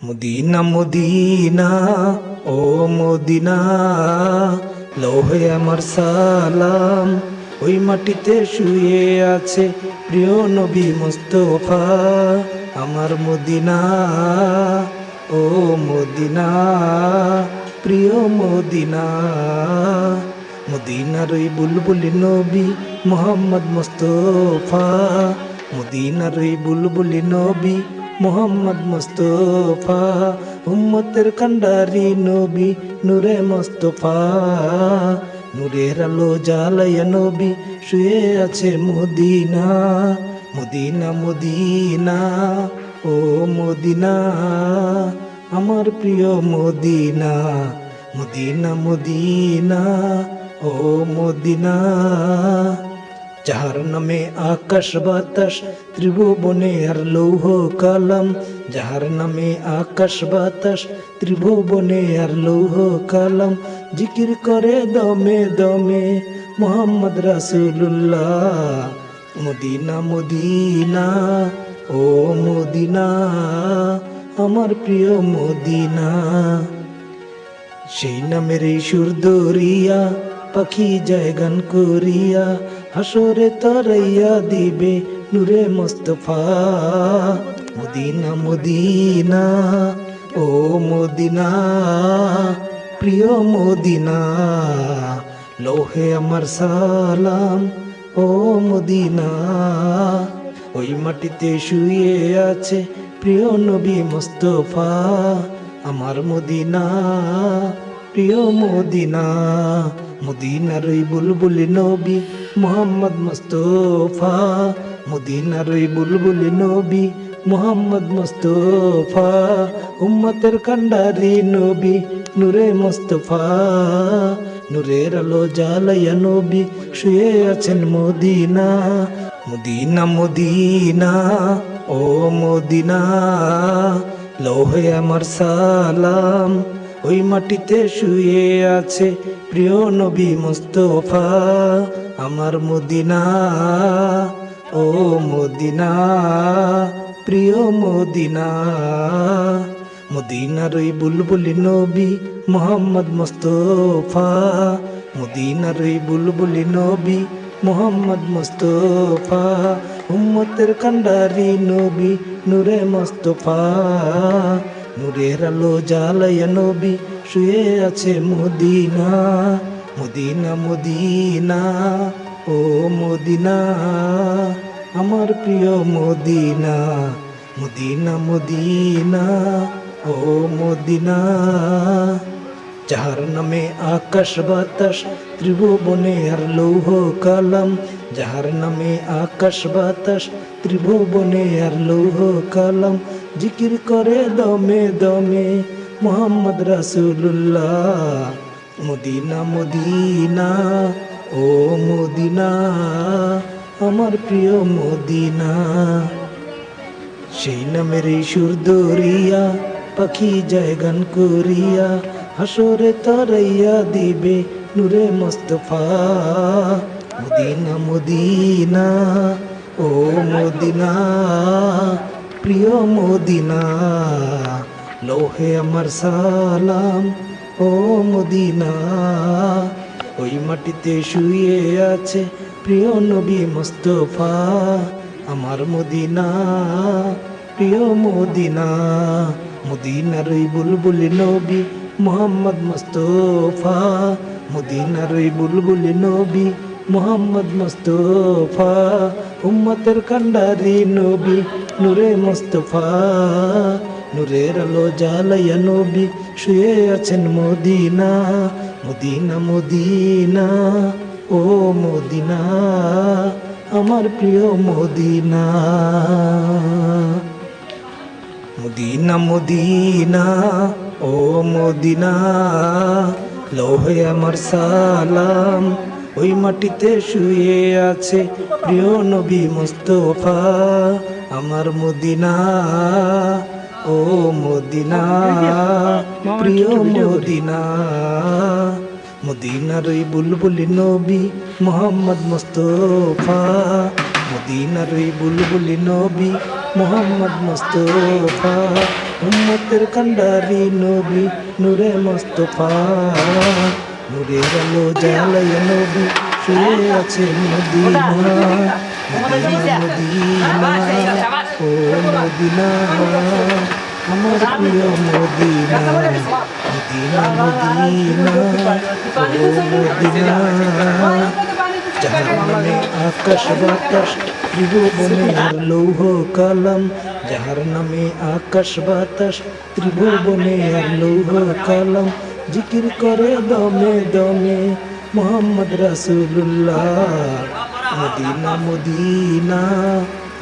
Medina Medina oh Medina, লৌহে আমার সালাম। ওই মাটিতে শুয়ে আছে প্রিয় নবী মুস্তাফা। আমার মদিনা ও মদিনা, প্রিয় মদিনা। মদিনার ওই বুলবুলি নবী মোহাম্মদ মুস্তাফা। মদিনার ওই বুলবুলি নবী মোহাম্মদ মুস্তাফা। উম্মতের কান্ডারি নবী নূরে মুস্তাফা। নূরের আলো জ্বালায়া নবী শুয়ে আছে Medina. Medina Medina oh Medina, আমার প্রিয় Medina. Medina Medina oh Medina, যাহার নামে আকাশ বাতাস ত্রিভুবনে আর লৌহ কালাম। যাহার নামে আকাশ বাতাস ত্রিভুবনে আর লৌহ কালাম। জিকির করে দমে দমে মোহাম্মদ রাসূলুল্লাহ। মদিনা মদিনা ও মদিনা, আমার প্রিয় মদিনা। সেই নামের এই সুর দরিয়া পাখি যায় গান করিয়া, হাসরে তরাইয়া দিবে নূরে Mustafa. Medina Medina oh Medina, প্রিয় মদিনা। লৌহে আমার সালাম ও মদিনা। ওই মাটিতে শুয়ে আছে প্রিয় নবী মুস্তাফা। আমার মদিনা প্রিয় মদিনা। মদিনার ওই বুলবুলি নবী মোহাম্মদ মুস্তাফা। মদিনার ওই বুলবুলি নবী মোহাম্মদ মুস্তাফা। উম্মতের কান্ডারি নবী নূরে মুস্তাফা। নূরের আলো জ্বালায়া নবী শুয়ে আছেন Medina. Medina Medina oh Medina, লৌহে আমার সালাম। ওই মাটিতে শুয়ে আছে প্রিয় নবী মুস্তাফা। আমার মদিনা ও মদিনা, প্রিয় মদিনা। মদিনার ওই বুলবুলি নবী মোহাম্মদ মুস্তাফা। মদিনার ওই বুলবুলি নবী মোহাম্মদ মুস্তাফা। উম্মতের কান্ডারি নবী নূরে মুস্তাফা। নূরের আলো জ্বালায়া নবী শুয়ে আছে Medina. Medina Medina oh Medina, আমার প্রিয় Medina. Medina Medina oh Medina, যাহার নামে আকাশ বাতাস ত্রিভুবনে আর লৌহ কালাম। যাহার নামে আকাশ বাতাস ত্রিভুবনে আর লৌহ কালাম। জিকির করে দমে দমে মোহাম্মদ রাসূলুল্লাহ। মদিনা মদিনা ও মদিনা, আমার প্রিয় মদিনা। সেই নামের এই সুর দরিয়া পাখি যায় গান করিয়া, হাসরে তরাইয়া দিবে নূরে Mustafa. Medina Medina oh Medina, প্রিয় মদিনা। লৌহে আমার সালাম ও মদিনা। ওই মাটিতে শুয়ে আছে প্রিয় নবী মুস্তাফা। আমার মদিনা প্রিয় মদিনা। মদিনার ওই বুলবুলি নবী মোহাম্মদ মুস্তাফা। মদিনার ওই বুলবুলি নবী মোহাম্মদ মুস্তাফা। উম্মতের কান্ডারি নবী নূরে মুস্তাফা। নূরের আলো জ্বালায়া নবী শুয়ে আছেন Medina. Medina Medina oh Medina, আমার প্রিয় Medina. Medina Medina oh Medina, লৌহে আমার সালাম। ওই মাটিতে শুয়ে আছে প্রিয় নবী মুস্তাফা। আমার মদিনা ও মদিনা, প্রিয় মদিনা। মদিনার ওই বুলবুলি নবী মোহাম্মদ মুস্তাফা। মদিনার ওই বুলবুলি নবী মোহাম্মদ মুস্তফা উম্মতের কান্ডারি নবী নূরে মুস্তফা নূরের আলো জ্বালায় নবী শুয়ে আছে Medina Medina Medina oh Medina আমার প্রিয় Medina Medina Medina oh Medina যাহার নামে আকাশ বাতাস ত্রিভুবনে আর লৌহ কালাম যাহার নামে আকাশ বাতাস ত্রিভুবনে আর লৌহ কালাম জিকির করে দমে দমে মোহাম্মদ রাসূলুল্লাহ মদিনা মদিনা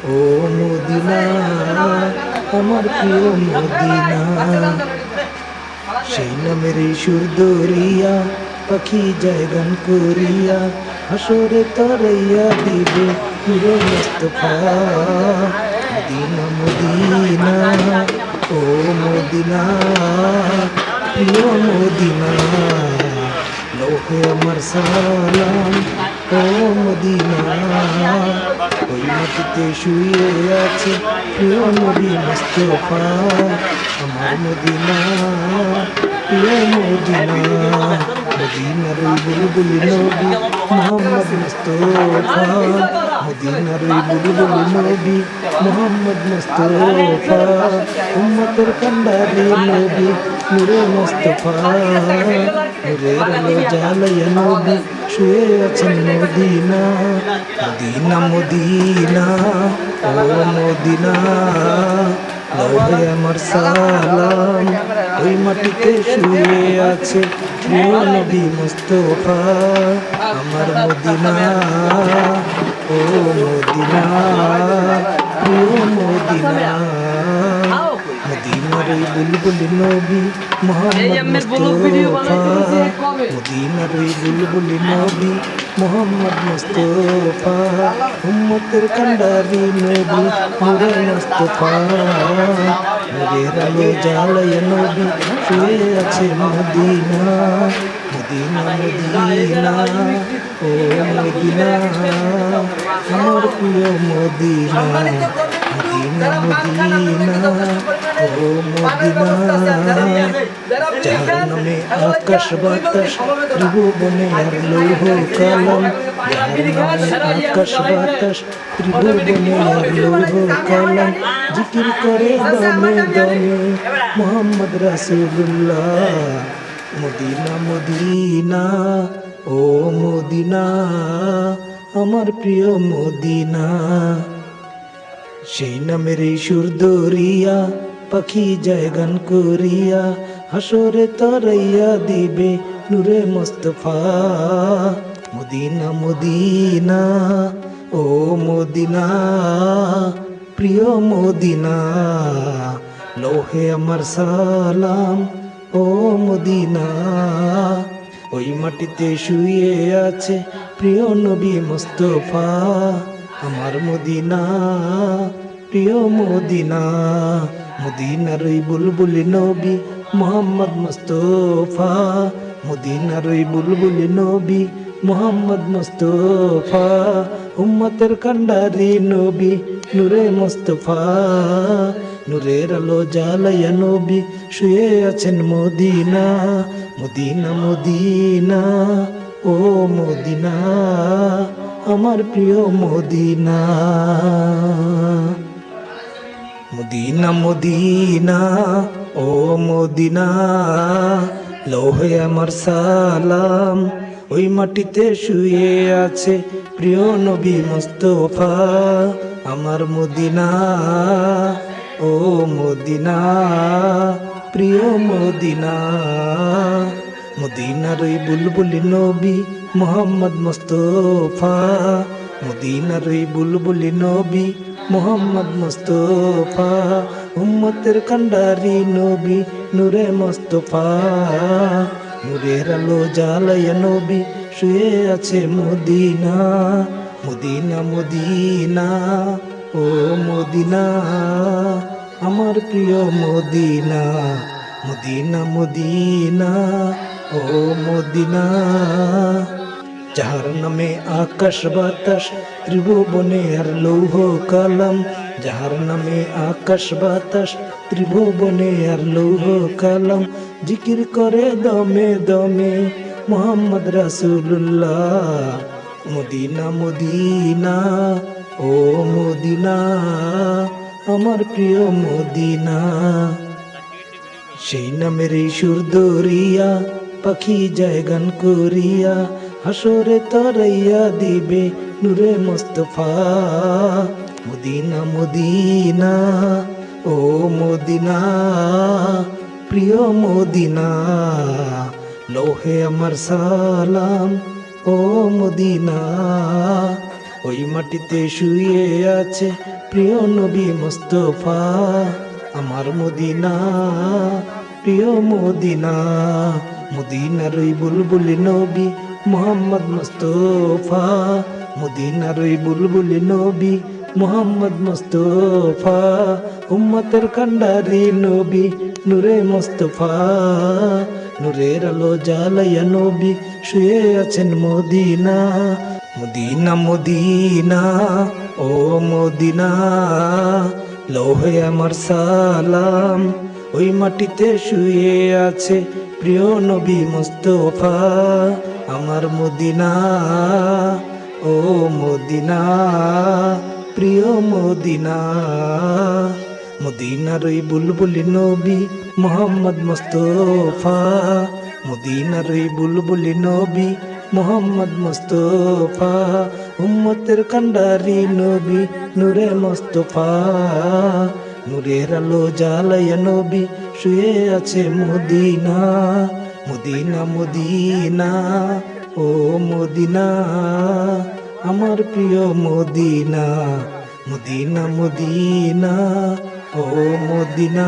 ও মদিনা আমার প্রিয় মদিনা সেই নামের সুর দরিয়া পাখি যায় গান করিয়া হাসরে তরাইয়া দিবে নূরে Mustafa Medina Medina oh Medina প্রিয় মদিনা লৌহে আমার সালাম ও মদিনা ওই মাটিতে শুয়ে আছে প্রিয় নবী মুস্তফা আমার মদিনা প্রিয় মদিনা মদিনার ওই বুলবুলি নবী মোহাম্মদ মুস্তফা মদিনার ওই বুলবুলি নবী মোহাম্মদ মুস্তফা উম্মতের কান্ডারি নবী নূরে মুস্তফা নূরের আলো জ্বালায় নবী শুয়ে আছেন Medina Medina Medina oh Medina লৌহে আমার সালাম ওই মাটিতে শুয়ে আছে প্রিয় নবী মুস্তফা আমার মদিনা ও মদিনা প্রিয় মদিনা মদিনার ওই বুলবুলি নবী মোহাম্মদ মুস্তফা মদিনার ওই বুলবুলি নবী মোহাম্মদ মুস্তফা উম্মতের কান্ডারি নবী নূরে মুস্তফা নূরের আলো জ্বালায় নবী শুয়ে আছে Medina Medina Medina oh Medina আমার প্রিয় Medina Medina Medina oh Medina যাহার নামে আকাশ বাতাস ত্রিভুবনে আর লৌহ কালাম যাহার নামে আকাশ বাতাস ত্রিভুবনে আর লৌহ কালাম জিকির করে দমে দমে মোহাম্মদ রাসূলুল্লাহ মদিনা মদিনা ও মদিনা আমার প্রিয় মদিনা সেই নামের সুর দরিয়া পাখি যায় গান করিয়া হাসরে তরাইয়া দিবে নূরে Mustafa Medina Medina oh Medina প্রিয় মদিনা লৌহে আমার সালাম ও মদিনা ওই মাটিতে শুয়ে আছে প্রিয় নবী মুস্তফা আমার মদিনা প্রিয় মদিনা মদিনার ওই বুলবুলি নবী মোহাম্মদ মুস্তফা মদিনার ওই বুলবুলি নবী মোহাম্মদ মুস্তফা উম্মতের কান্ডারি নবী নূরে মুস্তফা নূরের আলো জ্বালায় নবী শুয়ে আছেন Medina Medina Medina oh Medina আমার প্রিয় Medina Medina Medina oh Medina লৌহে আমার সালাম ওই মাটিতে শুয়ে আছে প্রিয় নবী মুস্তফা আমার মদিনা ও মদিনা প্রিয় মদিনা মদিনার ওই বুলবুলি নবী মোহাম্মদ মুস্তফা মদিনার ওই বুলবুলি নবী মোহাম্মদ মুস্তফা উম্মতের কান্ডারি নবী নূরে মুস্তফা নূরের আলো জ্বালায় নবী শুয়ে আছে Medina Medina Medina oh Medina আমার প্রিয় Medina Medina Medina oh Medina যাহার নামে আকাশ বাতাস ত্রিভুবনে আর লৌহ কালাম, যাহার নামে আকাশ বাতাস ত্রিভুবনে আর লৌহ কালাম, জিকির করে দমে দমে মোহাম্মদ রাসূলুল্লাহ। মদিনা মদিনা ও মদিনা, আমার প্রিয় মদিনা। সেই নামের এই সুর ধরিয়া পাখি যায় গান করিয়া, হাসরে তরাইয়া দিবে নূরে Mustafa. Medina Medina oh Medina, প্রিয় মদিনা, লৌহে আমার সালাম ও মদিনা। ওই মাটিতে শুয়ে আছে প্রিয় নবী মুস্তাফা, আমার মদিনা, প্রিয় মদিনা। মদিনার ওই বুলবুলি নবী মোহাম্মদ মুস্তাফা, মদিনার ওই বুলবুলি নবী মোহাম্মদ মুস্তাফা, উম্মতের কান্ডারি নবী নূরে মুস্তাফা। নূরের আলো জ্বালাইয়া নবী শুয়ে আছেন Medina. Medina Medina oh Medina, লৌহে আমার সালাম। ওই মাটিতে শুয়ে আছে প্রিয় নবী মুস্তাফা, আমার মদিনা, ও মদিনা, প্রিয় মদিনা। মদিনার ওই বুলবুলি নবী মোহাম্মদ মুস্তাফা, মদিনার ওই বুলবুলি নবী মোহাম্মদ মুস্তাফা, উম্মতের কান্ডারি নবী নূরে মুস্তাফা। নূরের আলো জ্বালাইয়া নবী শুয়ে আছে Medina. Medina Medina oh Medina, আমার প্রিয় Medina. Medina Medina oh Medina,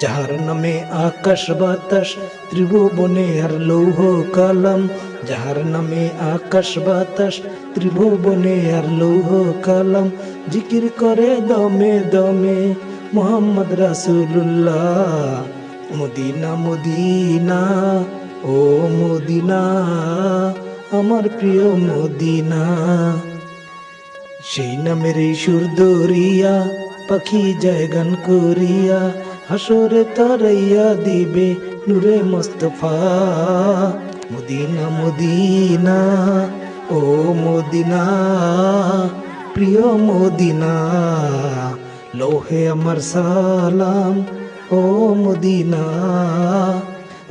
যাহার নামে আকাশ বাতাস ত্রিভুবনে আর লৌহ কালাম, যাহার নামে আকাশ বাতাস ত্রিভুবনে আর লৌহ কালাম, জিকির করে দমে দমে মোহাম্মদ রাসূলুল্লাহ। মদিনা মদিনা ও মদিনা, আমার প্রিয় মদিনা। সেই নামের এই সুর ধরিয়া পাখি যায় গান করিয়া, হাসরে তরাইয়া দিবে নূরে Mustafa. Medina Medina oh Medina, প্রিয় মদিনা, লৌহে আমার সালাম ও মদিনা।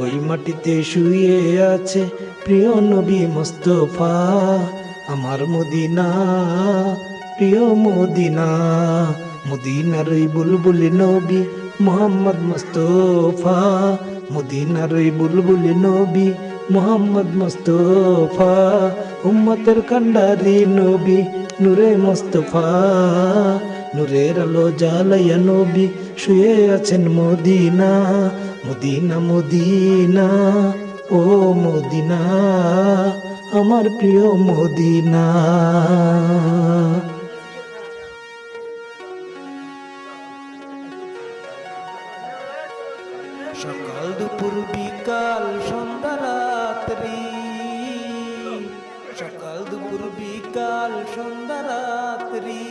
ওই মাটিতে শুয়ে আছে প্রিয় নবী মুস্তাফা, আমার মদিনা, প্রিয় মদিনা। মদিনার ওই বুলবুলি নবী মোহাম্মদ মুস্তাফা, মদিনার ওই বুলবুলি নবী মোহাম্মদ মুস্তাফা, উম্মতের কান্ডারি নবী নূরে মুস্তাফা। নূরের আলো জ্বালাইয়া নবী শুয়ে আছেন Medina. Medina Medina oh Medina, আমার প্রিয় মদিনা। সকাল দুপুর বিকাল সন্ধ্যা রাত্রি, সকাল দুপুর বিকাল সন্ধ্যা রাত্রি,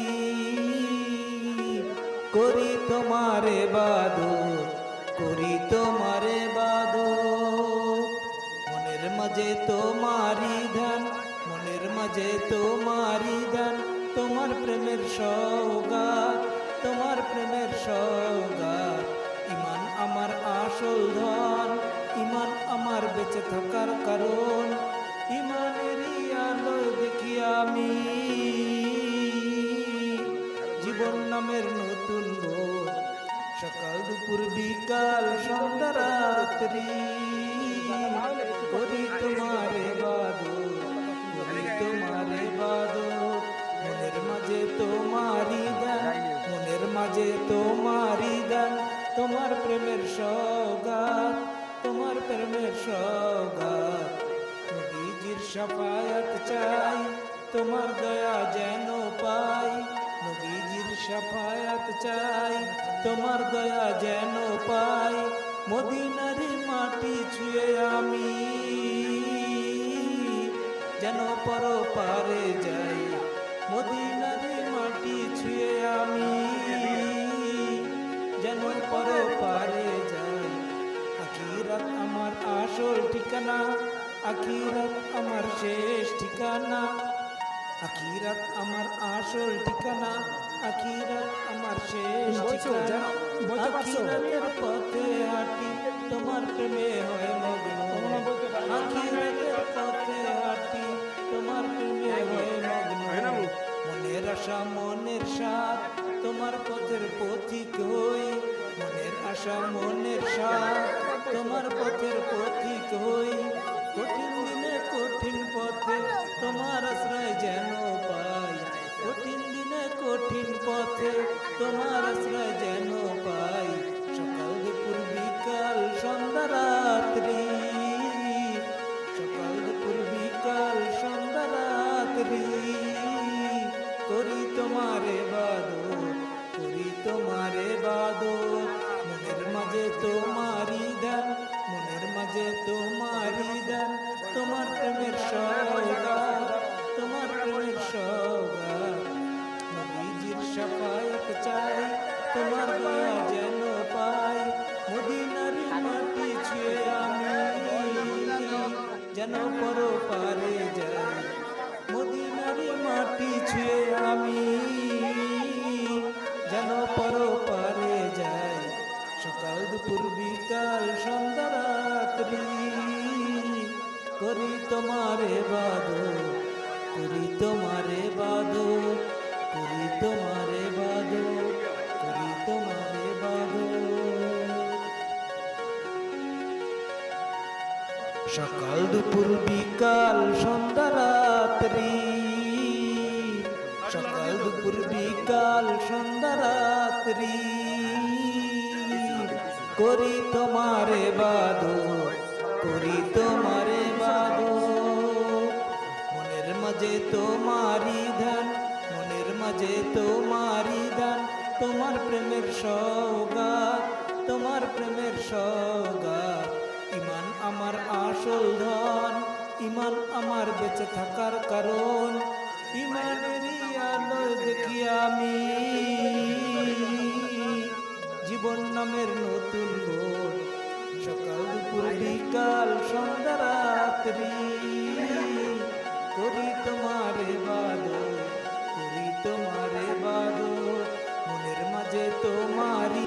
করি তোমারে ইবাদত, করি তোমারে ইবাদত। মনের মাঝে তোমারি ধ্যান, মনের মাঝে তোমারি ধ্যান, তোমার প্রেমের সওগাত, তোমার প্রেমের সওগাত। ইমান আমার আসল ধন, ইমান আমার বেঁচে থাকার কারণ, ইমানেরই আলো দেখি আমি জীবন নামের নতুন বোধ। সকাল দুপুর বিকাল সন্ধ্যা রাত্রি, করি তোমার ইবাদত, করি তোমার ইবাদত। মনের মাঝে তোমারি ধ্যান, মনের মাঝে তোমারি ধ্যান, তোমার প্রেমের সওগাত, তোমার প্রেমের সওগাত। নবীজির শাফায়াত চাই, তোমার দয়া যেন পাই, নবীজির শাফায়াত চাই, তোমার দয়া যেন পাই। মদিনার মাটি ছুঁয়ে আমি যেন পরপারে যাই, মদিনারি মাটি ছুঁয়ে আমি যেন পরপারে যাই। আখিরাত আমার আসল ঠিকানা, আখিরাত আমার শেষ ঠিকানা, আখিরাত আমার আসল ঠিকানা, আখিরাত আমার শেষ ঠিকানা। আখিরাতের পথে হাঁটি, তোমার প্রেমে হয় মগ্ন। আখিরাতের পথে হাঁটি, তোমার প্রেমে হয় মগ্ন। মনের আশা মনের সাথ, তোমার পথের পথিক হই। মনের আশা মনের সাথ, তোমার পথের পথিক হই। কঠিন দিনে কঠিন পথে তোমার আশ্রয় যেন পাই, কঠিন দিনে কঠিন পথে তোমার আশ্রয় যেন পাই। সকাল দুপুর বিকাল সন্ধ্যা রাত্রি, সকাল দুপুর বিকাল সন্ধ্যা রাত্রি করি তোমারে ইবাদত, করি তোমারে ইবাদত। মনের মাঝে তোমারি দান, মনের মাঝে তোমারি দান, তোমার প্রেমের সওগাত, তোমার প্রেমের সওগাত। নবীজির শাফায়াত চাই, তোমার দয়া যেন পাই। মদিনারি মাটি ছুঁয়ে আমি যেন পরপারে যাই, মদিনারি মাটি ছুঁয়ে আমি যেন পরপারে যাই। সকাল দুপুর বিকাল সন্ধ্যা রাত্রি করি তোমারে ইবাদত, করি তোমারে ইবাদত, করি তোমারে ইবাদত, করি তোমারে ইবাদত। সকাল দুপুর বিকাল সন্ধ্যা রাত্রি, সকাল দুপুর বিকাল সন্ধ্যা রাত্রি করি তোমারে ইবাদত, করি তোমারে ইবাদত। মনের মাঝে তোমারি ধ্যান, মনের মাঝে তোমারি দান, তোমার প্রেমের সওগাত, তোমার প্রেমের সওগাত। ইমান আমার আসল ধন, ইমান আমার বেঁচে থাকার কারণ। ইমানেরই আলো দেখি আমি জীবন নামের নতুন বোধ। সকাল দুপুর বিকাল সন্ধ্যা রাত্রি করি তোমার ইবাদত, করি তোমার ইবাদত। মনের মাঝে তোমারি